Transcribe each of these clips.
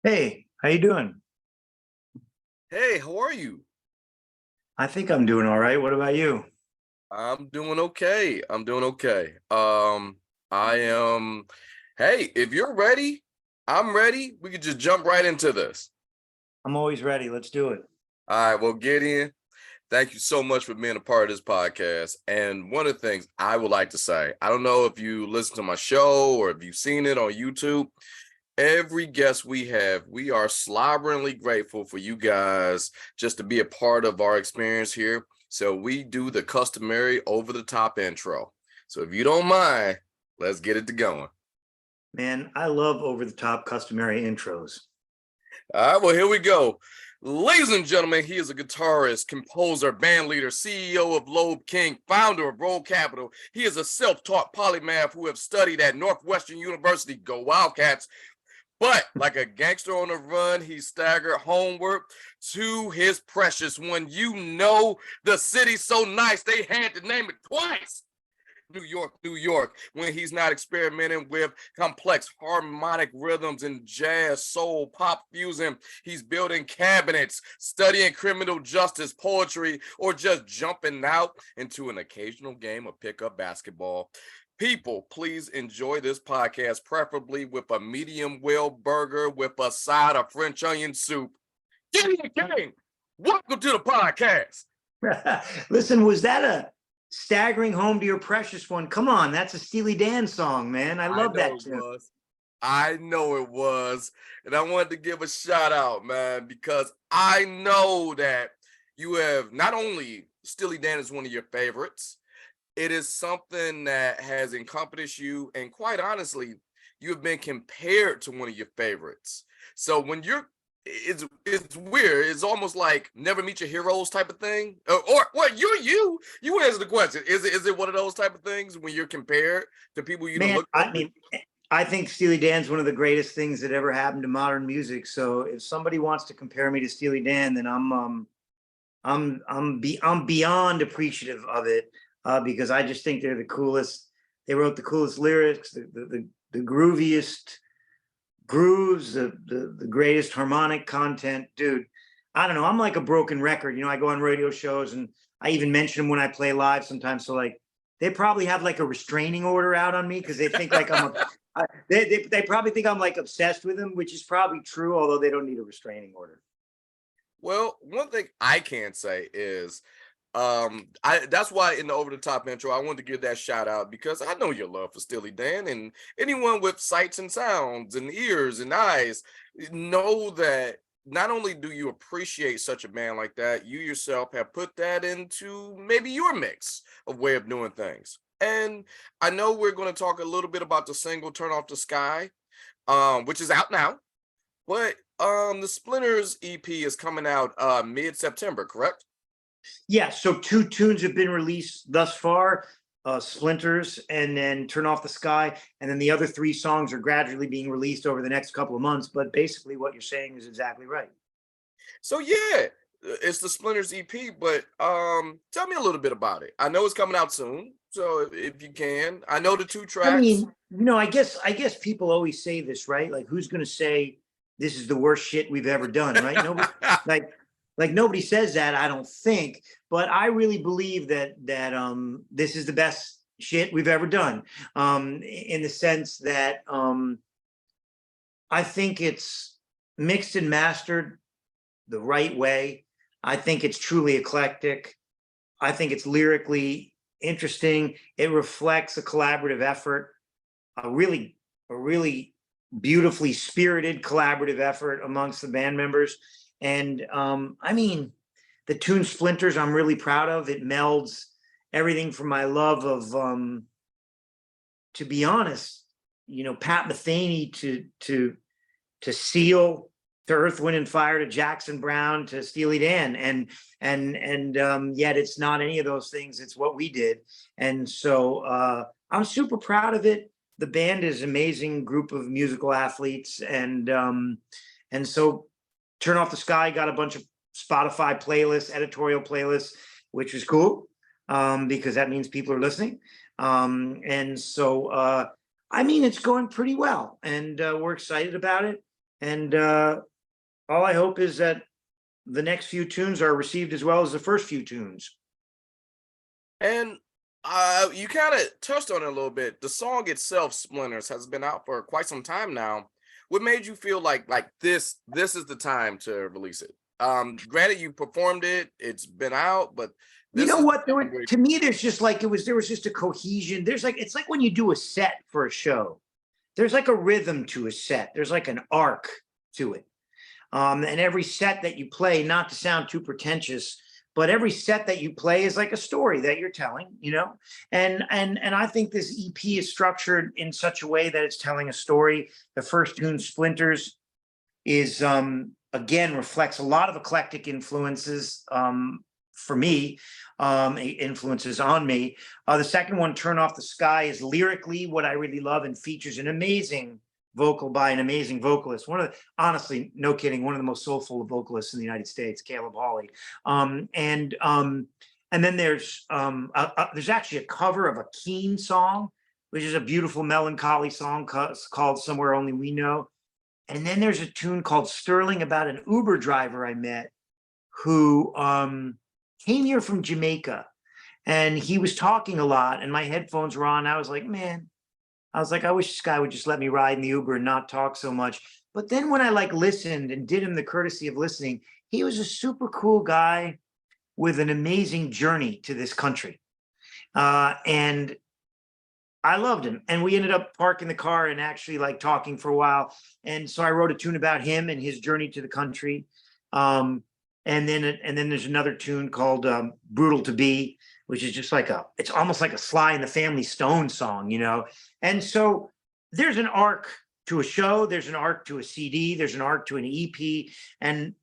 Hey, how you doing? Hey, how are you? I think I'm doing all right. What about you? I'm doing okay. I'm doing okay. I am. Hey, if you're ready, I'm ready. We could just jump right into this. I'm always ready. Let's do it. All right. Well, Gideon, thank you so much for being a part of this podcast. And one of the things I would like to say, I don't know if you listen to my show or if you've seen it on YouTube. Every guest we have, we are slobberingly grateful for you guys just to be a part of our experience here. So we do the customary over the top intro. So if you don't mind, let's get it to going. Man, I love over the top customary intros. All right, well, here we go. Ladies and gentlemen, he is a guitarist, composer, band leader, CEO of Loeb King, founder of Roll Capital. He is a self-taught polymath who have studied at Northwestern University, go Wildcats. But like a gangster on the run, he staggered homeward to his precious one. You know the city's so nice, they had to name it twice. New York, New York, when he's not experimenting with complex harmonic rhythms and jazz, soul, pop fusion. He's building cabinets, studying criminal justice, poetry, or just jumping out into an occasional game of pickup basketball. People, please enjoy this podcast, preferably with a medium well burger with a side of French onion soup. Gideon King, welcome to the podcast. Listen, was that a staggering home to your precious one? Come on, that's a Steely Dan song, man. I I love know that it tune. was. I know it was. And I wanted to give a shout out, man, because I know that you have not only Steely Dan is one of your favorites, it is something that has encompassed you. And quite honestly, you have been compared to one of your favorites. So when you're it's weird. It's almost like never meet your heroes type of thing. Or what you answer the question. Is it one of those type of things when you're compared to people you don't Man, look up I to? mean, I think Steely Dan's one of the greatest things that ever happened to modern music. So if somebody wants to compare me to Steely Dan, then I'm beyond appreciative of it because I just think they're the coolest. They wrote the coolest lyrics, the grooviest grooves, the greatest harmonic content, dude. I don't know. I'm like a broken record. You know, I go on radio shows and I even mention them when I play live sometimes. So like, they probably have like a restraining order out on me because they think like they probably think I'm like obsessed with them, which is probably true, although they don't need a restraining order. Well, one thing I can say is I that's why in the over the top intro I wanted to give that shout out because I know your love for Steely Dan and anyone with sights and sounds and ears and eyes know that not only do you appreciate such a band like that, you yourself have put that into maybe your mix of way of doing things. And I know we're going to talk a little bit about the single Turn Off the Sky, which is out now, but the Splinters EP is coming out mid-September, correct? Yeah, so two tunes have been released thus far, Splinters and then Turn Off the Sky. And then the other three songs are gradually being released over the next couple of months. But basically what you're saying is exactly right. So yeah, it's the Splinters EP, but tell me a little bit about it. I know it's coming out soon, so if you can. I know the two I tracks. mean, you know, I guess people always say this, right? Like who's gonna say this is the worst shit we've ever done, right? Nobody like nobody says that, I don't think, but I really believe that this is the best shit we've ever done. In the sense that I think it's mixed and mastered the right way. I think it's truly eclectic. I think it's lyrically interesting. It reflects a collaborative effort, a really beautifully spirited collaborative effort amongst the band members. And I mean, the tune Splinters, I'm really proud of. It melds everything from my love of, to be honest, you know, Pat Metheny to Seal, to Earth, Wind and Fire, to Jackson Brown, to Steely Dan, and yet it's not any of those things. It's what we did, and so I'm super proud of it. The band is an amazing group of musical athletes, and so Turn Off the Sky got a bunch of Spotify playlists, editorial playlists, which was cool because that means people are listening, and so I mean it's going pretty well, and we're excited about it. And all I hope is that the next few tunes are received as well as the first few tunes. And you kind of touched on it a little bit. The song itself, Splinters, has been out for quite some time now. What made you feel like this is the time to release it? Granted, you performed it, it's been out, but You this know is what? where- To me, there's just like there was just a cohesion. There's like it's like when you do a set for a show. There's like a rhythm to a set. There's like an arc to it. And every set that you play, not to sound too pretentious, but every set that you play is like a story that you're telling, you know. And I think this EP is structured in such a way that it's telling a story. The first tune, Splinters, is again reflects a lot of eclectic influences for me, influences on me. The second one, Turn Off the Sky, is lyrically what I really love and features an amazing vocal by an amazing vocalist. One of the, honestly, no kidding, one of the most soulful vocalists in the United States, Caleb Hawley. And then there's actually a cover of a Keen song, which is a beautiful melancholy song called Somewhere Only We Know. And then there's a tune called Sterling about an Uber driver I met who came here from Jamaica, and he was talking a lot and my headphones were on. I was like, man, I wish this guy would just let me ride in the Uber and not talk so much. But then when I like listened and did him the courtesy of listening, he was a super cool guy with an amazing journey to this country. And I loved him. And we ended up parking the car and actually like talking for a while. And so I wrote a tune about him and his journey to the country. And then there's another tune called Brutal to Be, which is just like it's almost like a Sly and the Family Stone song, you know? And so there's an arc to a show, there's an arc to a CD, there's an arc to an EP, and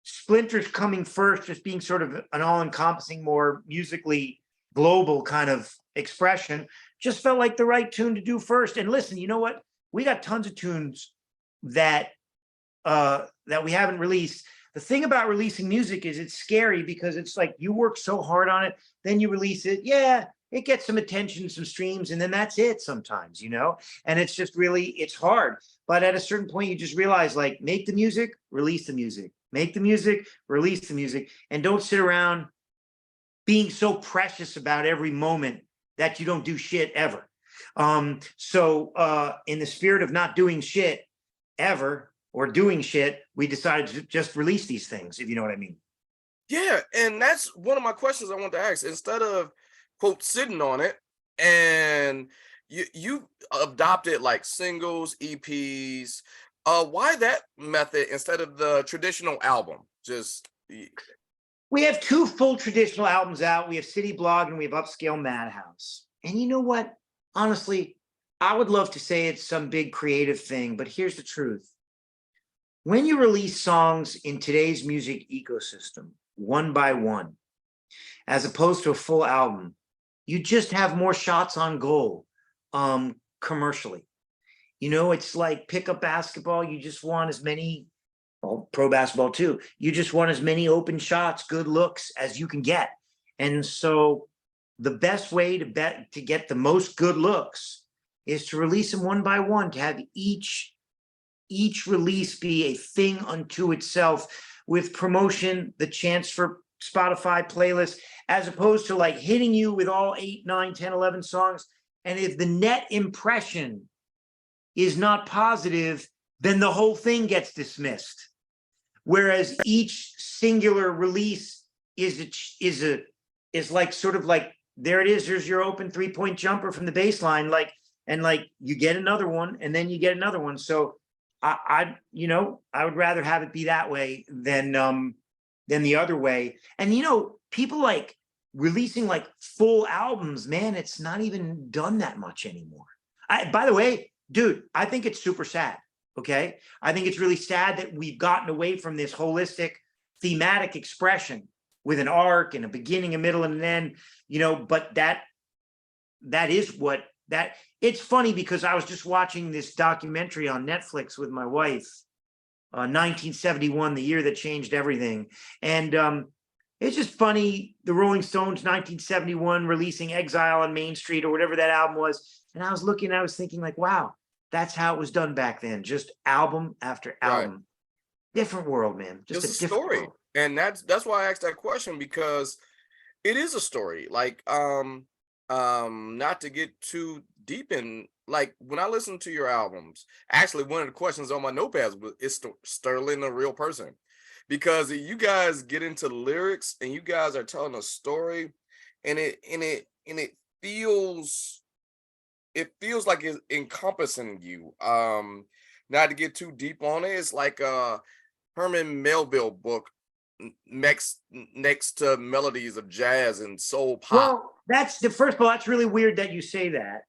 Splinters coming first, just being sort of an all-encompassing, more musically global kind of expression, just felt like the right tune to do first. And listen, you know what? We got tons of tunes that that we haven't released. The thing about releasing music is it's scary because it's like you work so hard on it, then you release it. Yeah, it gets some attention, some streams, and then that's it sometimes, you know? And it's just really, it's hard. But at a certain point, you just realize like, make the music, release the music, make the music, release the music, and don't sit around being so precious about every moment that you don't do shit ever. So in the spirit of not doing shit ever, or doing shit, we decided to just release these things, if you know what I mean. Yeah, and that's one of my questions I want to ask. Instead of quote sitting on it, and you adopted like singles, EPs. Why that method instead of the traditional album? Just We have two full traditional albums out. We have City Blog and we have Upscale Madhouse. And you know what? Honestly, I would love to say it's some big creative thing, but here's the truth. When you release songs in today's music ecosystem, one by one, as opposed to a full album, you just have more shots on goal commercially. You know, it's like pickup basketball. You just want as many, well, pro basketball too. You just want as many open shots, good looks as you can get. And so the best way to get the most good looks is to release them one by one, to have each release be a thing unto itself with promotion, the chance for Spotify playlists, as opposed to like hitting you with all 8, 9, 10, 11 songs. And if the net impression is not positive, then the whole thing gets dismissed. Whereas each singular release is like sort of like, there it is, there's your open 3-point jumper from the baseline, like, and like you get another one and then you get another one. So I would rather have it be that way than the other way. And people like releasing like full albums, man, it's not even done that much anymore. By the way, dude, I think it's super sad. Okay. I think it's really sad that we've gotten away from this holistic thematic expression with an arc and a beginning, a middle, and an end, but that is what that. It's funny because I was just watching this documentary on Netflix with my wife, 1971, the year that changed everything. And it's just funny, the Rolling Stones, 1971, releasing Exile on Main Street or whatever that album was. And I was thinking like, wow, That's how it was done back then. Just album after Right. album. Different world, man. Just It's a a different story. world. And that's why I asked that question, because it is a story. Like, not to get too deep in, like when I listen to your albums, actually one of the questions on my notepads was, is Sterling a real person? Because you guys get into lyrics and you guys are telling a story, and it feels like it's encompassing you. Not to get too deep on it, it's like Herman Melville book, next to melodies of jazz and soul pop. Well, that's the first of all, that's really weird that you say that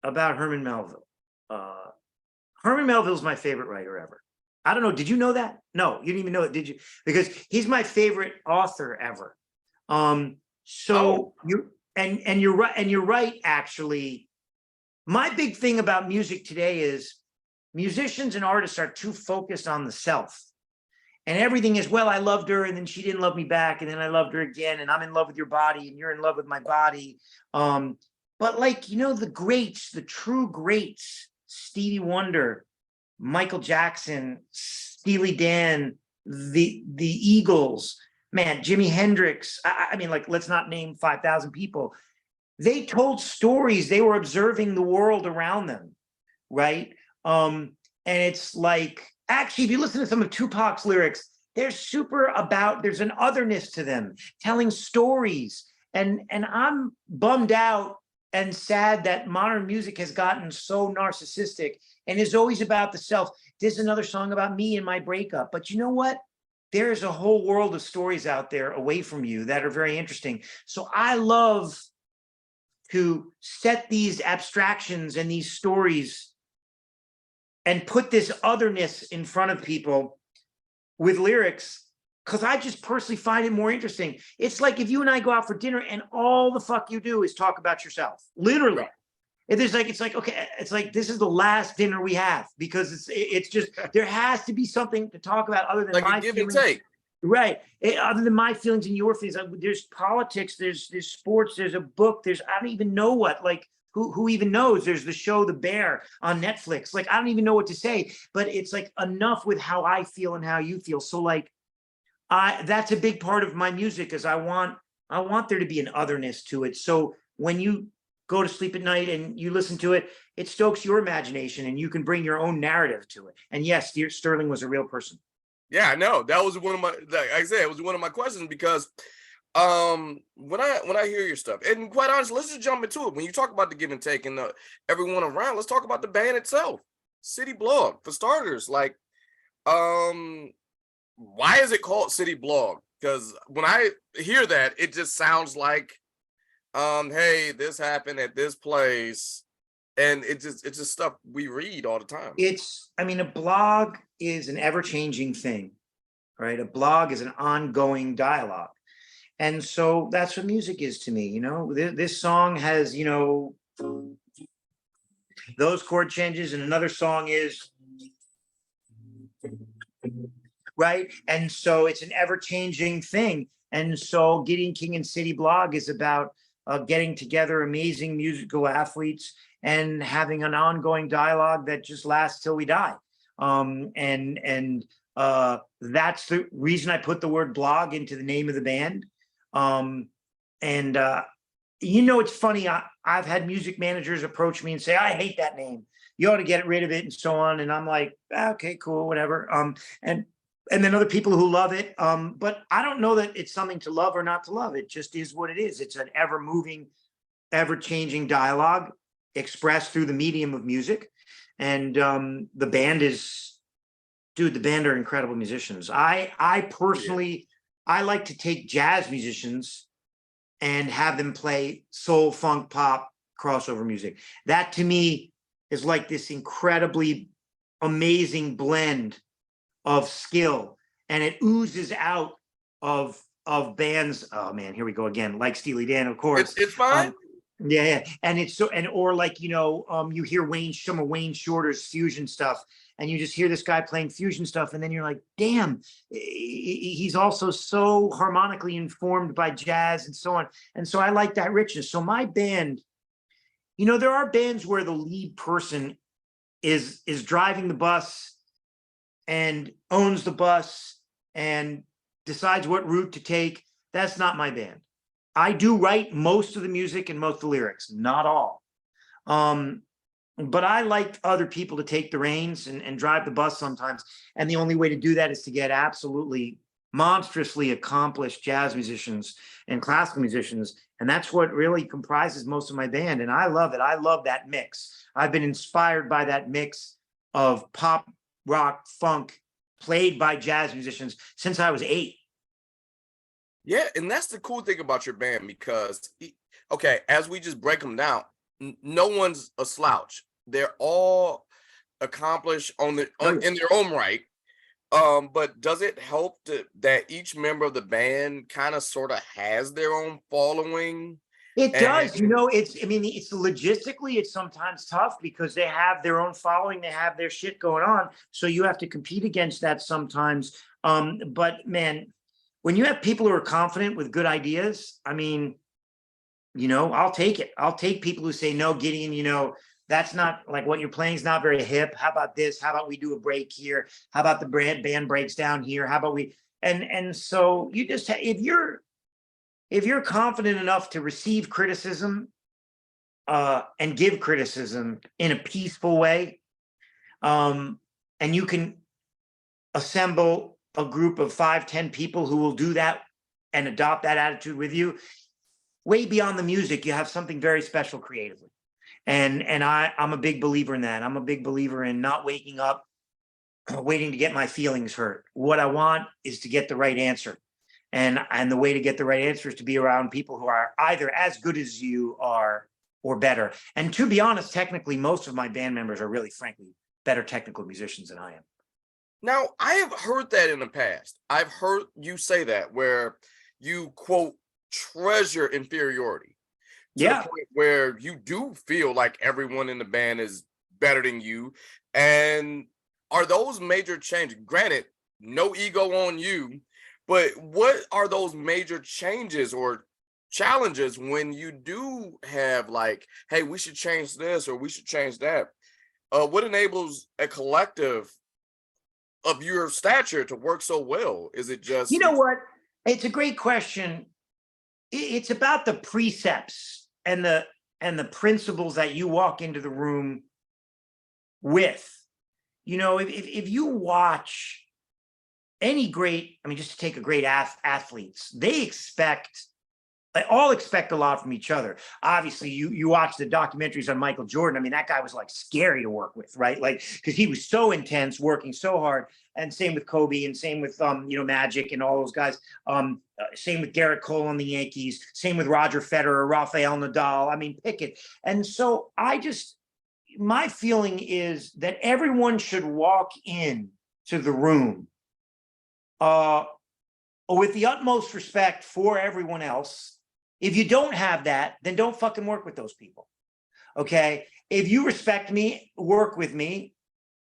about Herman Melville. Uh, Herman Melville's my favorite writer ever. I don't know. Did you know that? No, you didn't even know it, did you? Because he's my favorite author ever. Oh, So you and you're right, actually. My big thing about music today is musicians and artists are too focused on the self. And everything is, well, I loved her and then she didn't love me back, and then I loved her again, and I'm in love with your body and you're in love with my body. But like, the greats, the true greats, Stevie Wonder, Michael Jackson, Steely Dan, the Eagles, man, Jimi Hendrix. I mean, like, let's not name 5,000 people. They told stories. They were observing the world around them, right? And it's like, actually, if you listen to some of Tupac's lyrics, there's an otherness to them, telling stories. And I'm bummed out and sad that modern music has gotten so narcissistic and is always about the self. There's another song about me and my breakup. But you know what? There's a whole world of stories out there away from you that are very interesting. So I love to set these abstractions and these stories and put this otherness in front of people with lyrics, because I just personally find it more interesting. It's like if you and I go out for dinner and all the fuck you do is talk about yourself, literally. right. It's like, okay, it's like this is the last dinner we have, because it's just there has to be something to talk about other than Like a my give and feelings. take. Right. Other than my feelings and your feelings, there's politics, there's sports, there's a book, there's I don't even know what. Like, who even knows? There's the show The Bear on Netflix. Like, I don't even know what to say. But it's like enough with how I feel and how you feel. So like, that's a big part of my music, is I want there to be an otherness to it. So when you go to sleep at night and you listen to it, it stokes your imagination and you can bring your own narrative to it. And yes, Sterling was a real person. Yeah, I know. That was one of my, like I said, it was one of my questions, because when I hear your stuff, and quite honestly, let's just jump into it. When you talk about the give and take and everyone around, let's talk about the band itself. City Blog, for starters. Like, why is it called City Blog? Because when I hear that, it just sounds like, hey, this happened at this place, and it's just stuff we read all the time. I mean, a blog is an ever-changing thing, right? A blog is an ongoing dialogue. And so that's what music is to me. This song has, those chord changes, and another song is, right? And so it's an ever-changing thing. And so Gideon King and City Blog is about getting together amazing musical athletes and having an ongoing dialogue that just lasts till we die. And that's the reason I put the word blog into the name of the band. And it's funny. I've had music managers approach me and say, I hate that name. You ought to get rid of it, and so on. And I'm like, okay, cool, whatever. And then other people who love it. But I don't know that it's something to love or not to love. It just is what it is. It's an ever moving, ever changing dialogue expressed through the medium of music. And the band are incredible musicians. I personally, I like to take jazz musicians and have them play soul, funk, pop, crossover music. That to me is like this incredibly amazing blend of skill, and it oozes out of bands. Oh man, here we go again. Like Steely Dan, of course. It's fine. Yeah, and it's so, and or like you hear some of Wayne Shorter's fusion stuff, and you just hear this guy playing fusion stuff, and then you're like, damn, he's also so harmonically informed by jazz and so on. And so I like that richness. So my band, there are bands where the lead person is driving the bus and owns the bus and decides what route to take. That's not my band. I do write most of the music and most of the lyrics, not all. But I like other people to take the reins and drive the bus sometimes. And the only way to do that is to get absolutely monstrously accomplished jazz musicians and classical musicians. And that's what really comprises most of my band. And I love it. I love that mix. I've been inspired by that mix of pop, rock, funk played by jazz musicians since I was 8. Yeah, and that's the cool thing about your band because, okay, as we just break them down, no one's a slouch. They're all accomplished in their own right. But does it help that each member of the band kind of sort of has their own following? It does. You know, I mean, it's logistically, it's sometimes tough because they have their own following, they have their shit going on. So you have to compete against that sometimes. But man, when you have people who are confident with good ideas, I mean, you know, I'll take it. I'll take people who say, no, Gideon, you know, that's not like what you're playing is not very hip. How about this? How about we do a break here? How about the band breaks down here? How about we, and so you just, if you're confident enough to receive criticism and give criticism in a peaceful way, and you can assemble a group of 5-10 people who will do that and adopt that attitude with you, way beyond the music, you have something very special creatively. And I'm a big believer in that. I'm a big believer in not waking up waiting to get my feelings hurt. What I want is to get the right answer. And the way to get the right answer is to be around people who are either as good as you are or better. And to be honest, technically, most of my band members are really, frankly, better technical musicians than I am. Now, I have heard that in the past. I've heard you say that where you, quote, treasure inferiority to the point where you do feel like everyone in the band is better than you. And are those major changes? Granted, no ego on you, but what are those major changes or challenges when you do have like, hey, we should change this or we should change that? What enables a collective of your stature to work so well? Is it just, you know what? It's a great question. It's about the precepts and the principles that you walk into the room with. You know, if you watch any great, I mean, just to take a great athletes, they all expect a lot from each other. Obviously, you watch the documentaries on Michael Jordan. I mean, that guy was like scary to work with, right? Like, because he was so intense, working so hard. And same with Kobe, and same with you know, Magic and all those guys. Same with Garrett Cole on the Yankees. Same with Roger Federer, Rafael Nadal. I mean, pick it. And so my feeling is that everyone should walk in to the room with the utmost respect for everyone else. If you don't have that, then don't fucking work with those people. Okay. If you respect me, work with me,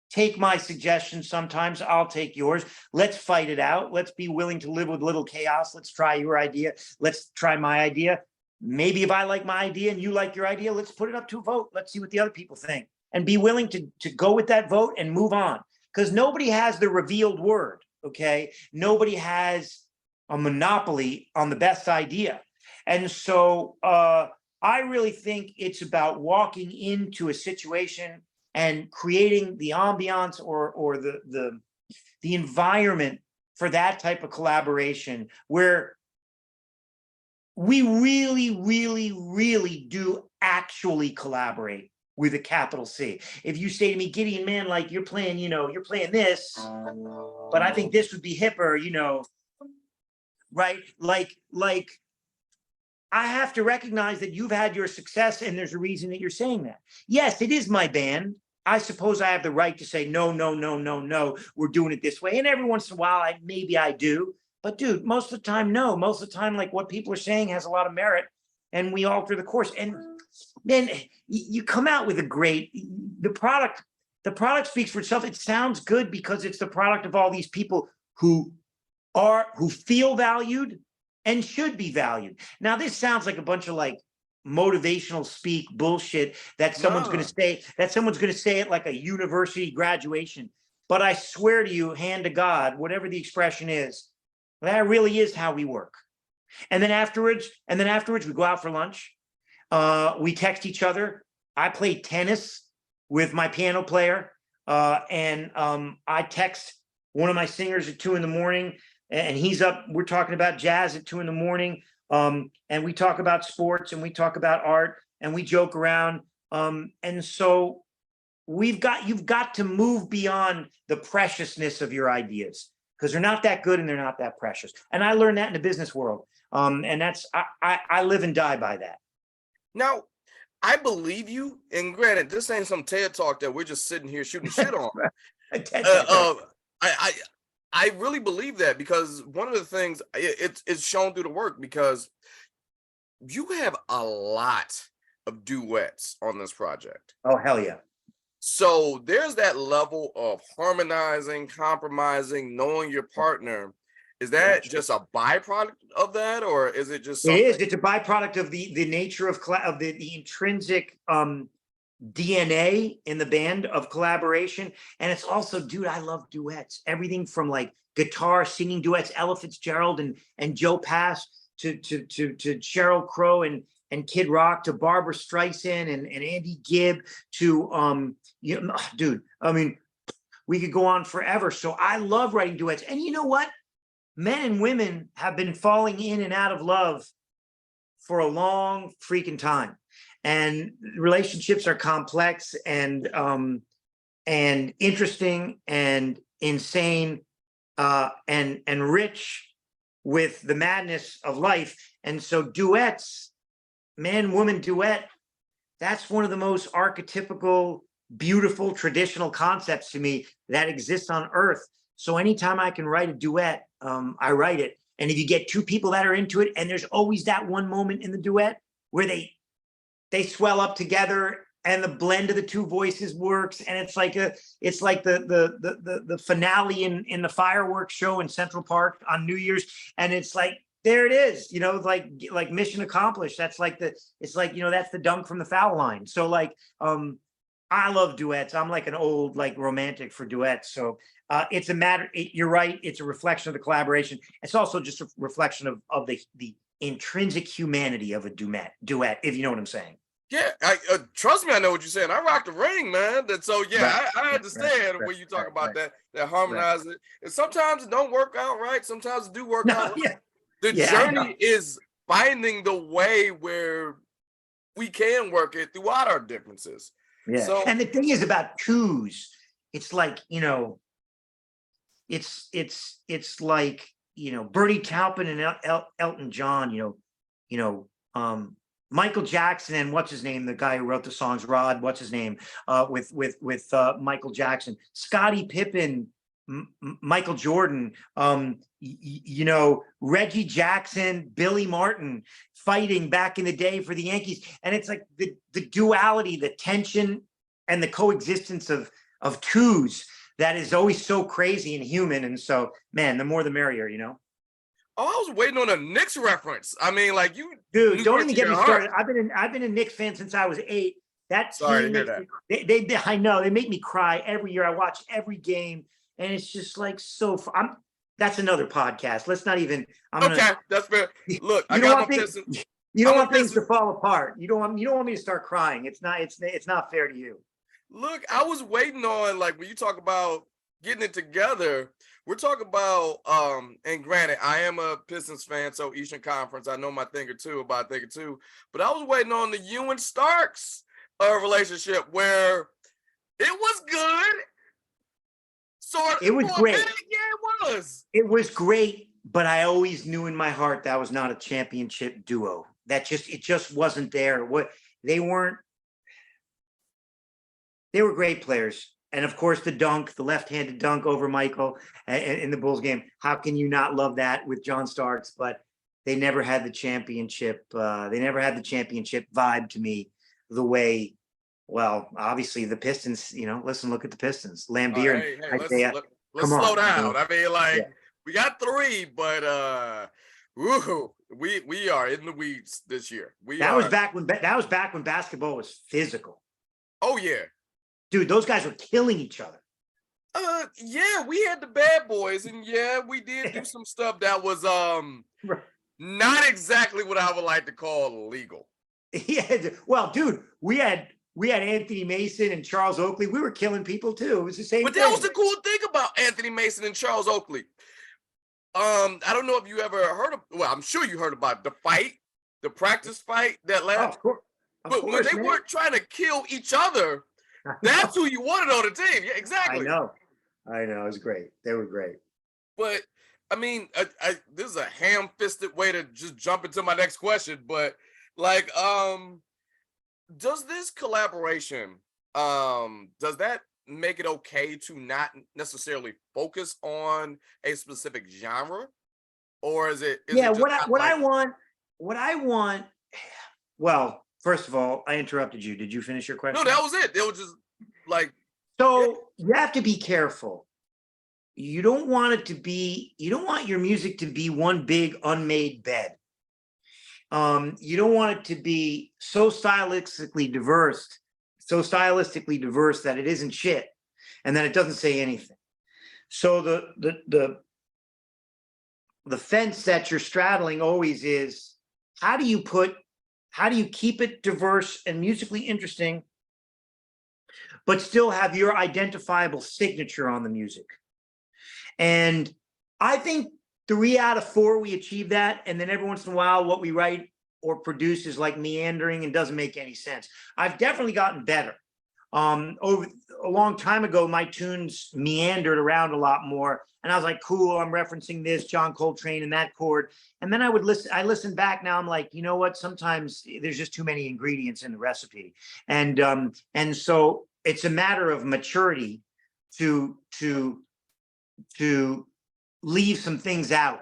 take my suggestions. Sometimes I'll take yours. Let's fight it out. Let's be willing to live with little chaos. Let's try your idea. Let's try my idea. Maybe if I like my idea and you like your idea, let's put it up to a vote. Let's see what the other people think and be willing to go with that vote and move on. Because nobody has the revealed word. Okay. Nobody has a monopoly on the best idea. And so I really think it's about walking into a situation and creating the ambiance or the environment for that type of collaboration where we really, really, really do actually collaborate with a capital C. If you say to me, Gideon, man, like you're playing this, but I think this would be hipper, you know, right? Like I have to recognize that you've had your success and there's a reason that you're saying that. Yes, it is my band. I suppose I have the right to say, no, we're doing it this way. And every once in a while, maybe I do. But dude, most of the time, no. Most of the time, like what people are saying has a lot of merit and we alter the course. And then you come out with the product speaks for itself. It sounds good because it's the product of all these people who feel valued and should be valued. Now, this sounds like a bunch of like motivational speak bullshit that someone's going to say at like a university graduation. But I swear to you, hand to God, whatever the expression is, that really is how we work. And then afterwards, we go out for lunch. We text each other. I play tennis with my piano player, and I text one of my singers at 2 a.m, and he's up. We're talking about jazz at 2 a.m, and we talk about sports and we talk about art and we joke around. And so you've got to move beyond the preciousness of your ideas, because they're not that good and they're not that precious. And I learned that in the business world. And that's I live and die by that. Now, I believe you, and granted, this ain't some TED talk that we're just sitting here shooting shit on. I really believe that, because one of the things it's shown through the work, because you have a lot of duets on this project. Oh, hell yeah. So there's that level of harmonizing, compromising, knowing your partner. Is that just a byproduct of that, or is it just something? It is. It's a byproduct of the nature of the intrinsic DNA in the band of collaboration. And it's also, dude, I love duets. Everything from like guitar singing duets, Ella Fitzgerald and Joe Pass, to Sheryl Crow and Kid Rock, to Barbara Streisand and Andy Gibb, to dude, I mean, we could go on forever. So I love writing duets. And you know what? Men and women have been falling in and out of love for a long freaking time. And relationships are complex and interesting and insane, and rich with the madness of life. And so duets, man-woman duet, that's one of the most archetypical, beautiful, traditional concepts to me that exists on earth. So anytime I can write a duet, I write it. And if you get two people that are into it, and there's always that one moment in the duet where they swell up together and the blend of the two voices works, and it's like the finale in the fireworks show in Central Park on New Year's, and it's like, there it is, like mission accomplished. That's like that's the dunk from the foul line. So like, I love duets. I'm like an old romantic for duets. So it's a matter. You're right. It's a reflection of the collaboration. It's also just a reflection of the intrinsic humanity of a duet, if you know what I'm saying. Yeah, trust me, I know what you're saying. I rock the ring, man. And so yeah, I understand when you talk about that harmonizing. And sometimes it don't work out right. Sometimes it do work out right. Yeah. The journey is finding the way where we can work it throughout our differences. Yeah. So, and the thing is about twos, it's like, it's like, Bernie Taupin and Elton John, Michael Jackson and what's his name, the guy who wrote the songs, Rod, what's his name, with Michael Jackson, Scottie Pippen, Michael Jordan, Reggie Jackson, Billy Martin, fighting back in the day for the Yankees. And it's like the duality, the tension, and the coexistence of twos that is always so crazy and human. And so, man, the more the merrier, Oh, I was waiting on a Knicks reference. I mean, like you, dude, don't even get me started. I've been a Knicks fan since I was 8. That Sorry team, to hear that. I know they make me cry every year. I watch every game, and it's just like so. That's another podcast. Let's not even. That's fair. Look, you don't want things to fall apart. You don't want me to start crying. It's not fair to you. Look, I was waiting on, like, when you talk about getting it together, we're talking about, and granted, I am a Pistons fan, so Eastern Conference, I know my thing or two about a thing or two, but I was waiting on the Ewing Starks relationship where it was good. It was great. Yeah, it was. It was great, but I always knew in my heart that was not a championship duo. It just wasn't there. They were great players. And of course, the left-handed dunk over Michael in the Bulls game. How can you not love that with John Starks? But they never had the championship. They never had the championship vibe to me the way. Well, obviously the Pistons. Listen, look at the Pistons. Lambeer. Let's slow down. I mean, we got 3, but Ooh, we are in the weeds this year. We That was are. back when basketball was physical. Oh yeah. Dude, those guys were killing each other. Yeah, we had the bad boys, and yeah, we did do some stuff that was not exactly what I would like to call legal. Yeah, well, dude, we had Anthony Mason and Charles Oakley. We were killing people too. It was the same But that was thing. the cool thing about Anthony Mason and Charles Oakley. I don't know if you ever heard of, well, I'm sure you heard about the fight, the practice fight that Oh, last, of but when course, they man. weren't trying to kill each other, that's who you wanted on the team. Yeah, I exactly. know. I know. It was great. They were great. But I mean, this is a ham-fisted way to just jump into my next question. But like, does this collaboration, does that make it okay to not necessarily focus on a specific genre, or is Yeah, it just kind of like, what I want. Well, first of all, I interrupted you. Did you finish your no, question? that was it. It was just like, yeah, So you have to be careful. You don't want it to be. You don't want your music to be one big unmade bed. You don't want it to be so stylistically diverse that it isn't shit, and that it doesn't say anything. So the fence that you're straddling always is how do you put how do you keep it diverse and musically interesting, but still have your identifiable signature on the music. And I think 3 out of 4 we achieve that, and then every once in a while what we write or produce is like meandering and doesn't make any sense. I've definitely gotten better. Over a long time ago, my tunes meandered around a lot more, and I was like, "Cool, I'm referencing this John Coltrane and that chord." And then I would listen. I listen back now. I'm like, you know what? Sometimes there's just too many ingredients in the recipe, and so it's a matter of maturity to to leave some things out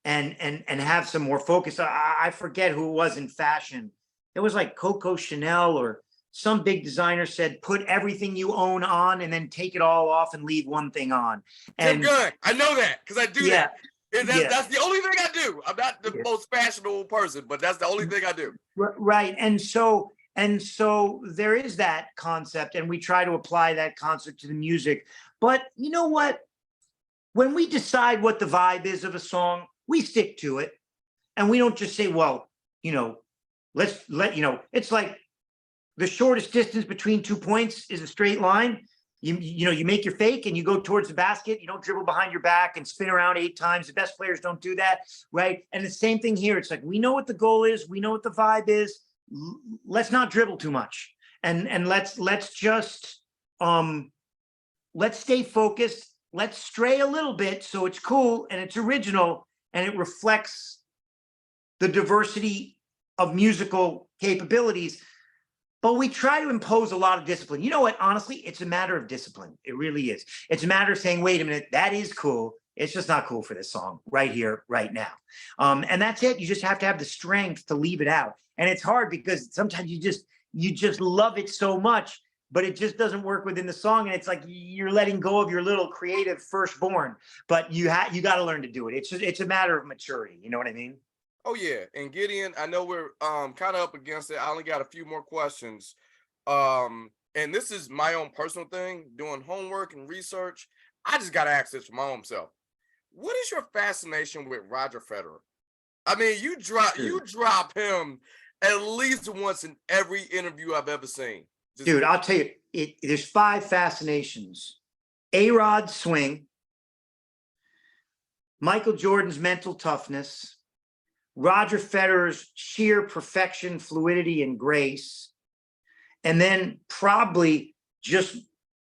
and have some more focus. I forget who it was in fashion. It was like Coco Chanel or some big designer said, put everything you own on and then take it all off and leave one thing on. Tim And Gunn. I know that because I do yeah, that. And yeah, that's the only thing I do. I'm not the yeah, most fashionable person, but that's the only thing I do. right. And so there is that concept, and we try to apply that concept to the music. But you know what? When we decide what the vibe is of a song, we stick to it. And we don't just say, well, you know, it's like the shortest distance between 2 points is a straight line. You make your fake and you go towards the basket. You don't dribble behind your back and spin around 8 times. The best players don't do that, right? And the same thing here. It's like we know what the goal is, we know what the vibe is. Let's not dribble too much, and let's just let's stay focused. Let's stray a little bit so it's cool and it's original and it reflects the diversity of musical capabilities. But we try to impose a lot of discipline. You know what? Honestly, it's a matter of discipline. It really is. It's a matter of saying, wait a minute, that is cool. It's just not cool for this song right here, right now. And that's it. You just have to have the strength to leave it out. And it's hard because sometimes you just love it so much, but it just doesn't work within the song. And it's like you're letting go of your little creative firstborn. But you got to learn to do it. It's a matter of maturity. You know what I mean? Oh yeah, and Gideon, I know we're kind of up against it. I only got a few more questions. And this is my own personal thing, doing homework and research. I just got to ask this for my own self. What is your fascination with Roger Federer? I mean, you drop him at least once in every interview I've ever seen. Just, Dude, I'll tell you, there's 5 fascinations. A-Rod's swing, Michael Jordan's mental toughness, Roger Federer's sheer perfection, fluidity, and grace, and then probably just,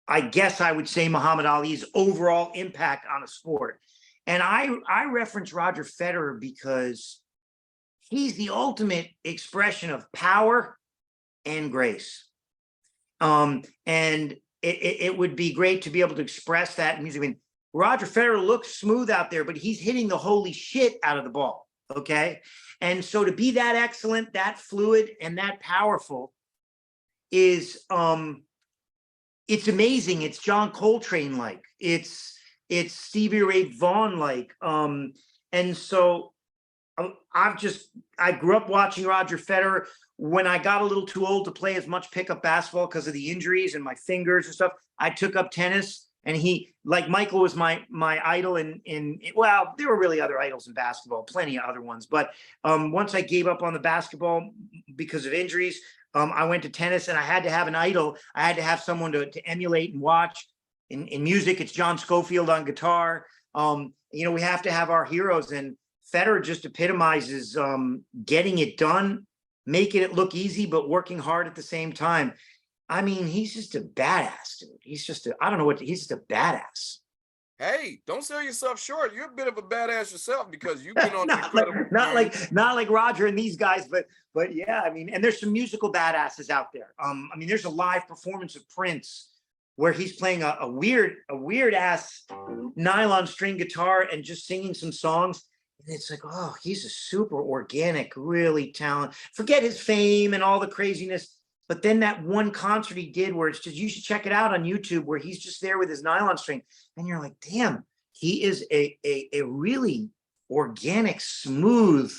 I guess I would say, Muhammad Ali's overall impact on a sport. And I reference Roger Federer because he's the ultimate expression of power and grace. And it would be great to be able to express that in music. I mean, Roger Federer looks smooth out there, but he's hitting the holy shit out of the ball. Okay. And so to be that excellent, that fluid, and that powerful is it's amazing. It's John Coltrane like. It's Stevie Ray Vaughan like. And so I grew up watching Roger Federer. When I got a little too old to play as much pickup basketball because of the injuries and my fingers and stuff, I took up tennis. And he, like Michael, was my idol in well, there were really other idols in basketball, plenty of other ones. But once I gave up on the basketball because of injuries, I went to tennis, and I had to have an idol. I had to have someone to emulate and watch. In music, it's John Scofield on guitar. We have to have our heroes, and Federer just epitomizes getting it done, making it look easy, but working hard at the same time. I mean, he's just a badass, dude. He's just I don't know he's just a badass. Hey, don't sell yourself short. You're a bit of a badass yourself because you've been on the not like incredible not journey. like not like Roger and these guys, but yeah, I mean, and there's some musical badasses out there. I mean, there's a live performance of Prince where he's playing a weird ass nylon string guitar and just singing some songs. And it's like, oh, he's a super organic, really talented. Forget his fame and all the craziness. But then that one concert he did where it's just, you should check it out on YouTube, where he's just there with his nylon string. And you're like, damn, he is a really organic, smooth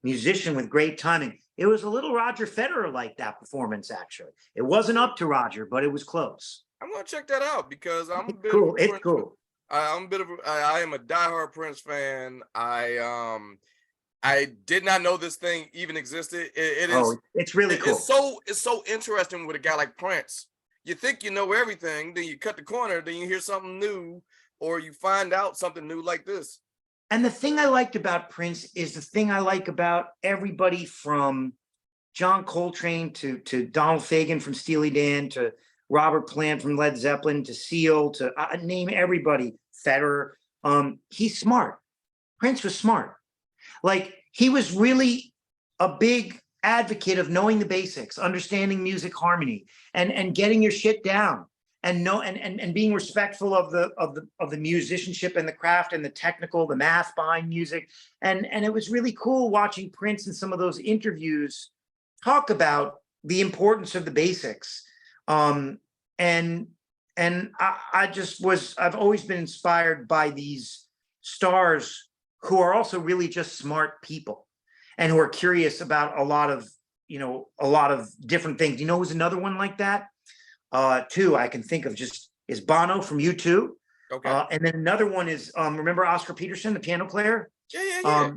musician with great timing. It was a little Roger Federer like, that performance, actually. It wasn't up to Roger, but it was close. I'm gonna check that out because I'm a bit Cool. of a It's Prince. cool. I'm a bit of I am a diehard Prince fan. I did not know this thing even existed. It Oh, is it's really cool. it's so interesting with a guy like Prince. You think you know everything, then you cut the corner, then you hear something new, or you find out something new like this. And the thing I liked about Prince is the thing I like about everybody from John Coltrane to Donald Fagen from Steely Dan to Robert Plant from Led Zeppelin to Seal to name everybody, Federer. He's smart. Prince was smart. Like, he was really a big advocate of knowing the basics, understanding music harmony, and getting your shit down, and being respectful of the musicianship and the craft and the math behind music. And it was really cool watching Prince in some of those interviews talk about the importance of the basics. And I've always been inspired by these stars who are also really just smart people and who are curious about a lot of different things. You know who's another one like that? Two I can think of just is Bono from U2. Okay. And then another one is, remember Oscar Peterson, the piano player? Yeah.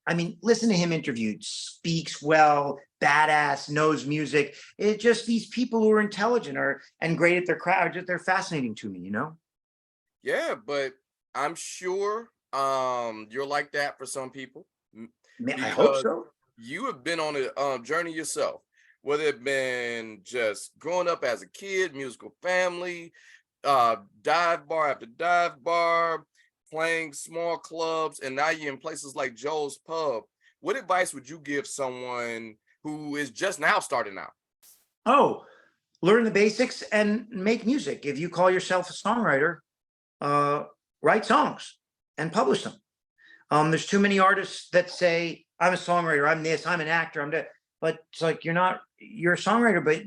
I mean, listen to him interviewed, speaks well, badass, knows music. It's just these people who are intelligent and great at their craft. They're fascinating to me, Yeah, but I'm sure you're like that for some people I hope because so. you have been on a journey yourself, whether it been just growing up as a kid, musical family, dive bar after dive bar, playing small clubs, and now you're in places like Joe's Pub. What advice would you give someone who is just now starting out? Oh, learn the basics and make music. If you call yourself a songwriter, write songs and publish them. There's too many artists that say, I'm a songwriter, I'm this, I'm an actor, I'm that. But it's like, you're a songwriter, but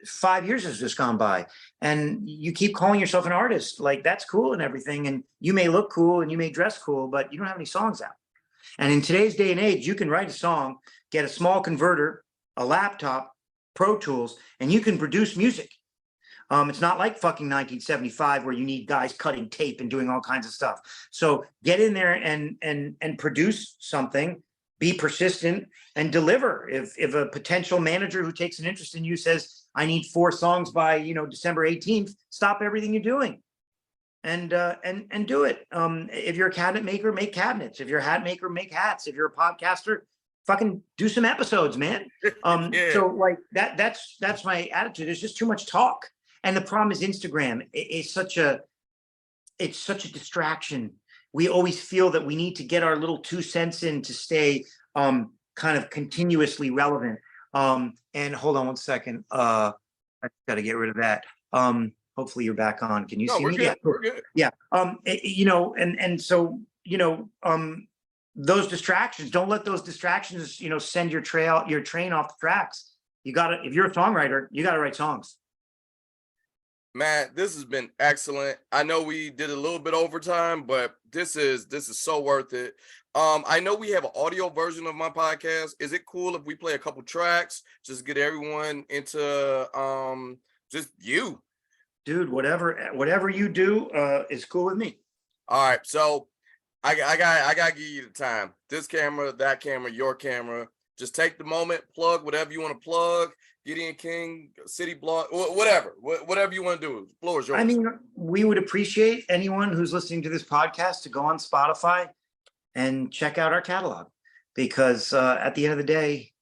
5 years has just gone by and you keep calling yourself an artist. Like, that's cool and everything. And you may look cool and you may dress cool, but you don't have any songs out. And in today's day and age, you can write a song, get a small converter, a laptop, Pro Tools, and you can produce music. It's not like fucking 1975 where you need guys cutting tape and doing all kinds of stuff. So get in there and produce something, be persistent and deliver. If a potential manager who takes an interest in you says, I need 4 songs by December 18th, stop everything you're doing and do it. If you're a cabinet maker, make cabinets. If you're a hat maker, make hats. If you're a podcaster, fucking do some episodes, man. Yeah. So like that's my attitude. There's just too much talk. And the problem is Instagram is such a distraction. We always feel that we need to get our little 2 cents in to stay kind of continuously relevant. And hold on one second. I got to get rid of that. Hopefully you're back on. Can you No, see we're me? good. Yeah. We're good. Yeah. And so, those distractions, don't let those distractions, send your train off the tracks. If you're a songwriter, you got to write songs. Man, this has been excellent. I know we did a little bit overtime, but this is so worth it. I know we have an audio version of my podcast. Is it cool if we play a couple tracks, just get everyone into just you? Dude, whatever you do is cool with me. All right, so I got to give you the time. This camera, that camera, your camera. Just take the moment, plug whatever you want to plug. Gideon King, City Blog, whatever you want to do. The floor is yours. I mean, we would appreciate anyone who's listening to this podcast to go on Spotify and check out our catalog, because at the end of the day,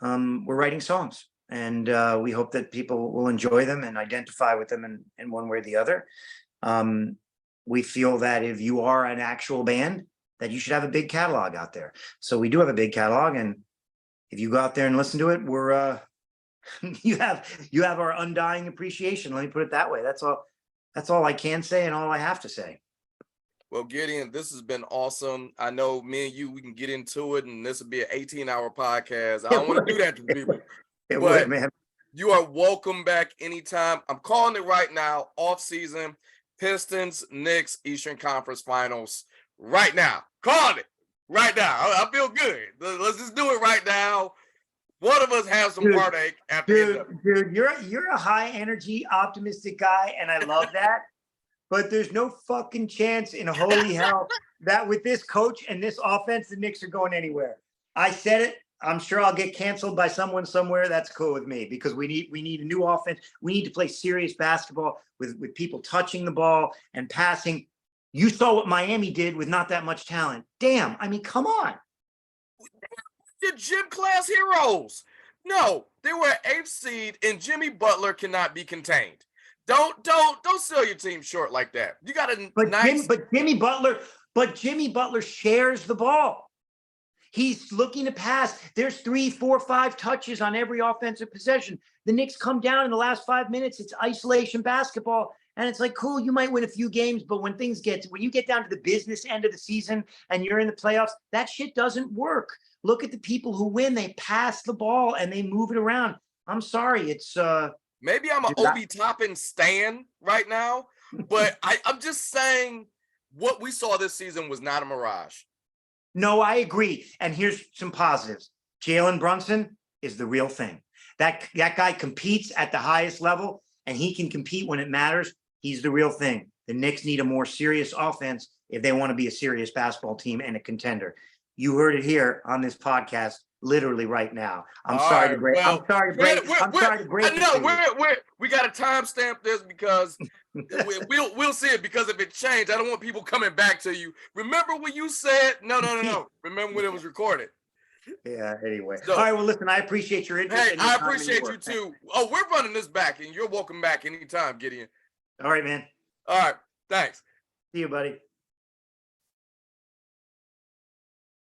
we're writing songs, and we hope that people will enjoy them and identify with them in one way or the other. We feel that if you are an actual band, that you should have a big catalog out there. So we do have a big catalog, and if you go out there and listen to it, we're you have our undying appreciation. Let me put it that way. That's all I can say and all I have to say. Well, Gideon, this has been awesome. I know me and you, we can get into it, and this will be an 18-hour podcast. I don't want to do that to people. It but would, man. You are welcome back anytime. I'm calling it right now, off season, Pistons, Knicks, Eastern Conference Finals, right now. Calling it right now. I feel good. Let's just do it right now. One of us has some heartache at the end of it. Dude, you're a high energy, optimistic guy, and I love that. But there's no fucking chance in holy hell that with this coach and this offense, the Knicks are going anywhere. I said it. I'm sure I'll get canceled by someone somewhere. That's cool with me, because we need a new offense. We need to play serious basketball with people touching the ball and passing. You saw what Miami did with not that much talent. Damn, I mean, come on. The gym class heroes. No, they were an 8th seed, and Jimmy Butler cannot be contained. Don't sell your team short like that. You got a Jimmy Butler shares the ball. He's looking to pass. There's 3, 4, 5 touches on every offensive possession. The Knicks come down in the last 5 minutes. It's isolation basketball. And it's like, cool, you might win a few games, but when you get down to the business end of the season and you're in the playoffs, that shit doesn't work. Look at the people who win. They pass the ball and they move it around. I'm sorry. It's maybe I'm an Obi Toppin stan right now, but I'm just saying what we saw this season was not a mirage. No, I agree. And here's some positives. Jalen Brunson is the real thing. That guy competes at the highest level, and he can compete when it matters. He's the real thing. The Knicks need a more serious offense if they want to be a serious basketball team and a contender. You heard it here on this podcast, literally right now. I'm sorry to break. I'm sorry to break. I know we got to timestamp this because we'll see it, because if it changed, I don't want people coming back to you. Remember when you said no. Remember when it was recorded. Yeah, anyway. So, all right, well, listen, I appreciate your interest. Hey, I appreciate you too. Oh, we're running this back, and you're welcome back anytime, Gideon. All right, man. All right, thanks. See you, buddy.